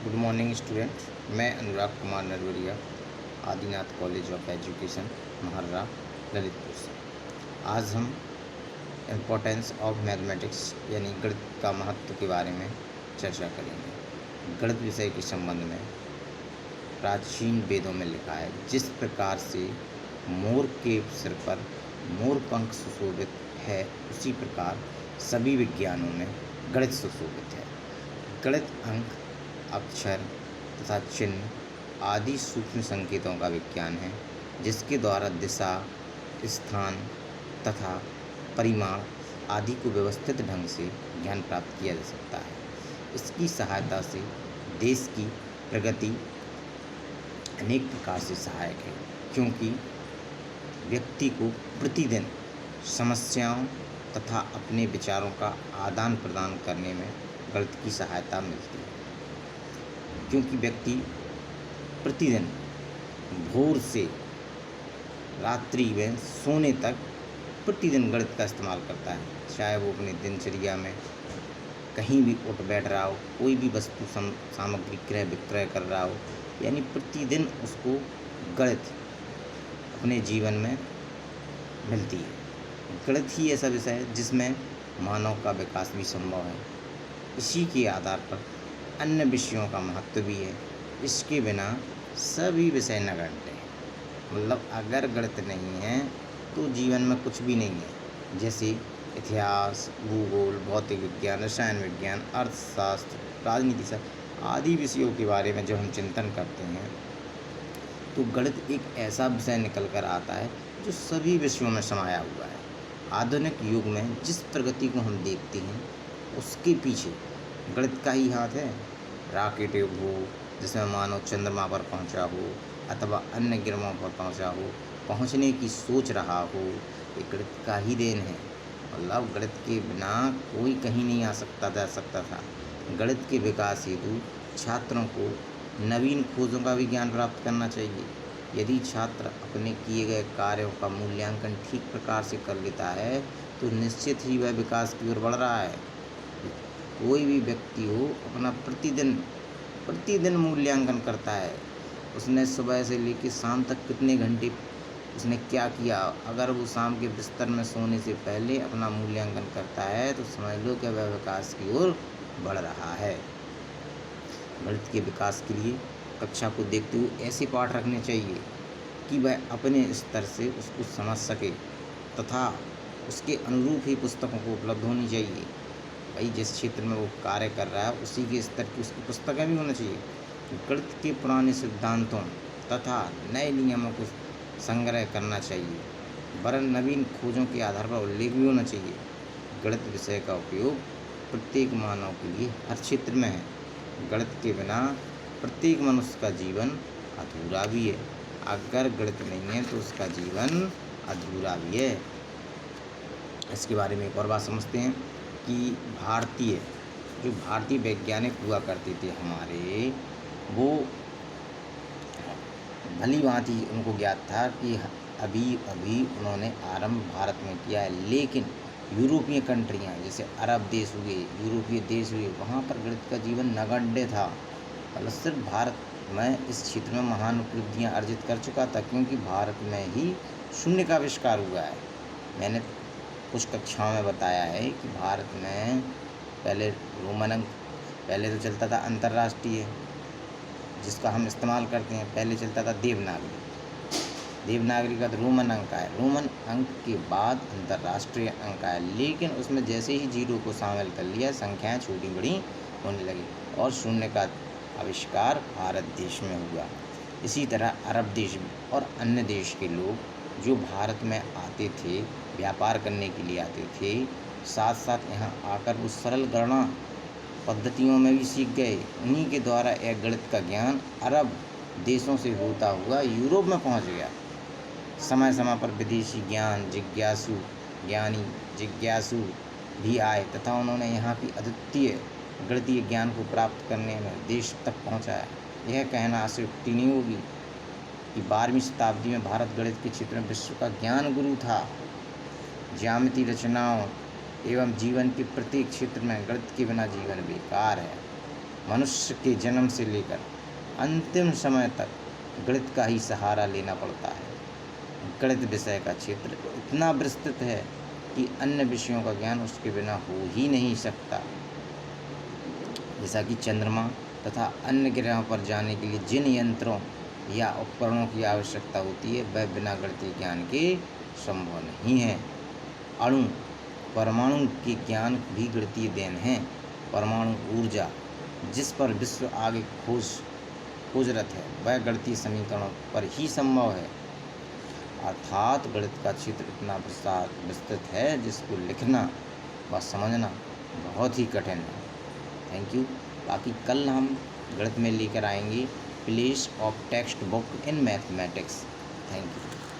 Good morning student. मैं Anurag Kumar Narwariya, Adinath college of education, Maharra, Lalitpur से। आज हम इम्पोर्टेंस ऑफ मैथमेटिक्स यानी गणित का महत्व के बारे में चर्चा करेंगे। गणित विषय के संबंध में प्राचीन वेदों में लिखा है, जिस प्रकार से मोर के सिर पर मोर पंख सुशोभित है, उसी प्रकार सभी विज्ञानों में गणित सुशोभित है। गणित अंक, अक्षर तथा चिन्ह आदि सूक्ष्म संकेतों का विज्ञान है, जिसके द्वारा दिशा, स्थान तथा परिमाण आदि को व्यवस्थित ढंग से ज्ञान प्राप्त किया जा सकता है। इसकी सहायता से देश की प्रगति अनेक प्रकार से सहायक है, क्योंकि व्यक्ति को प्रतिदिन समस्याओं तथा अपने विचारों का आदान प्रदान करने में गणित की सहायता मिलती है। क्योंकि व्यक्ति प्रतिदिन भोर से रात्रि में सोने तक प्रतिदिन गणित का इस्तेमाल करता है, चाहे वो अपनी दिनचर्या में कहीं भी उठ बैठ रहा हो, कोई भी वस्तु सामग्री क्रय विक्रय कर रहा हो, यानी प्रतिदिन उसको गणित अपने जीवन में मिलती है। गणित ही ऐसा विषय है जिसमें मानव का विकास भी संभव है। इसी के आधार पर अन्य विषयों का महत्व भी है। इसके बिना सभी विषय नगण्य हैं। मतलब अगर गणित नहीं है तो जीवन में कुछ भी नहीं है। जैसे इतिहास, भूगोल, भौतिक विज्ञान, रसायन विज्ञान, अर्थशास्त्र, राजनीति शास्त्र आदि विषयों के बारे में जब हम चिंतन करते हैं तो गणित एक ऐसा विषय निकल कर आता है जो सभी विषयों में समाया हुआ है। आधुनिक युग में जिस प्रगति को हम देखते हैं उसके पीछे गणित का ही हाथ है। रॉकेट युग हो जिसमें मानव चंद्रमा पर पहुंचा हो अथवा अन्य ग्रहों पर पहुंचा हो, पहुंचने की सोच रहा हो, ये गणित का ही देन है। मतलब गणित के बिना कोई कहीं नहीं जा सकता था। गणित के विकास हेतु छात्रों को नवीन खोजों का भी ज्ञान प्राप्त करना चाहिए। यदि छात्र अपने किए गए कार्यों का मूल्यांकन ठीक प्रकार से कर लेता है तो निश्चित ही वह विकास की ओर बढ़ रहा है। कोई भी व्यक्ति हो अपना प्रतिदिन मूल्यांकन करता है। उसने सुबह से लेकर शाम तक कितने घंटे उसने क्या किया, अगर वो शाम के बिस्तर में सोने से पहले अपना मूल्यांकन करता है तो समझ लो कि वह विकास की ओर बढ़ रहा है। गणित के विकास के लिए कक्षा को देखते हुए ऐसे पाठ रखने चाहिए कि वह अपने स्तर से उसको समझ सके तथा उसके अनुरूप ही पुस्तकों को उपलब्ध होनी चाहिए। भाई जिस क्षेत्र में वो कार्य कर रहा है उसी के स्तर की उसकी पुस्तकें भी होनी चाहिए। गणित के पुराने सिद्धांतों तथा नए नियमों को संग्रह करना चाहिए, वरन नवीन खोजों के आधार पर उल्लेख भी होना चाहिए। गणित विषय का उपयोग प्रत्येक मानव के लिए हर क्षेत्र में है। गणित के बिना प्रत्येक मनुष्य का जीवन अधूरा भी है। अगर गणित नहीं है तो उसका जीवन अधूरा भी है। इसके बारे में एक और बात समझते हैं कि भारतीय वैज्ञानिक हुआ करते थे हमारे, वो भली भांति उनको ज्ञात था कि अभी उन्होंने आरंभ भारत में किया है, लेकिन यूरोपीय कंट्रियाँ जैसे अरब देश हुए, यूरोपीय देश हुए, वहाँ पर गणित का जीवन नगण्य था। मतलब सिर्फ भारत में इस क्षेत्र में महान उपलब्धियाँ अर्जित कर चुका था, क्योंकि भारत में ही शून्य का आविष्कार हुआ है। मैंने कुछ कक्षाओं में बताया है कि भारत में पहले पहले तो चलता था अंतर्राष्ट्रीय, जिसका हम इस्तेमाल करते हैं। पहले चलता था देवनागरी का तो रोमन अंक है। रोमन अंक के बाद अंतर्राष्ट्रीय अंक है, लेकिन उसमें जैसे ही जीरो को शामिल कर लिया संख्याएं छोटी बड़ी होने लगी और शून्य का आविष्कार भारत देश में हुआ। इसी तरह अरब देश और अन्य देश के लोग जो भारत में आते थे, व्यापार करने के लिए आते थे, साथ साथ यहाँ आकर वो सरल गणना पद्धतियों में भी सीख गए। उन्हीं के द्वारा यह गणित का ज्ञान अरब देशों से होता हुआ यूरोप में पहुंच गया। समय समय पर विदेशी जिज्ञासु भी आए तथा उन्होंने यहाँ की अद्वितीय गणितीय ज्ञान को प्राप्त करने में देश तक पहुँचाया। यह कहना अतिशयोक्ति नहीं होगी कि 12वीं शताब्दी में भारत गणित के क्षेत्र में विश्व का ज्ञान गुरु था। ज्यामिति रचनाओं एवं जीवन के प्रत्येक क्षेत्र में गणित के बिना जीवन बेकार है। मनुष्य के जन्म से लेकर अंतिम समय तक गणित का ही सहारा लेना पड़ता है। गणित विषय का क्षेत्र इतना विस्तृत है कि अन्य विषयों का ज्ञान उसके बिना हो ही नहीं सकता। जैसा कि चंद्रमा तथा अन्य ग्रहों पर जाने के लिए जिन यंत्रों या उपकरणों की आवश्यकता होती है वह बिना गणितीय ज्ञान के संभव नहीं है। अणु परमाणु के ज्ञान भी गणितीय देन है। परमाणु ऊर्जा जिस पर विश्व आगे खोजरत है वह गणितीय समीकरणों पर ही संभव है। अर्थात गणित का क्षेत्र इतना विस्तृत है जिसको लिखना व समझना बहुत ही कठिन है। Thank you. बाकी कल हम गणित में लेकर आएंगे place of text book in mathematics. Thank you.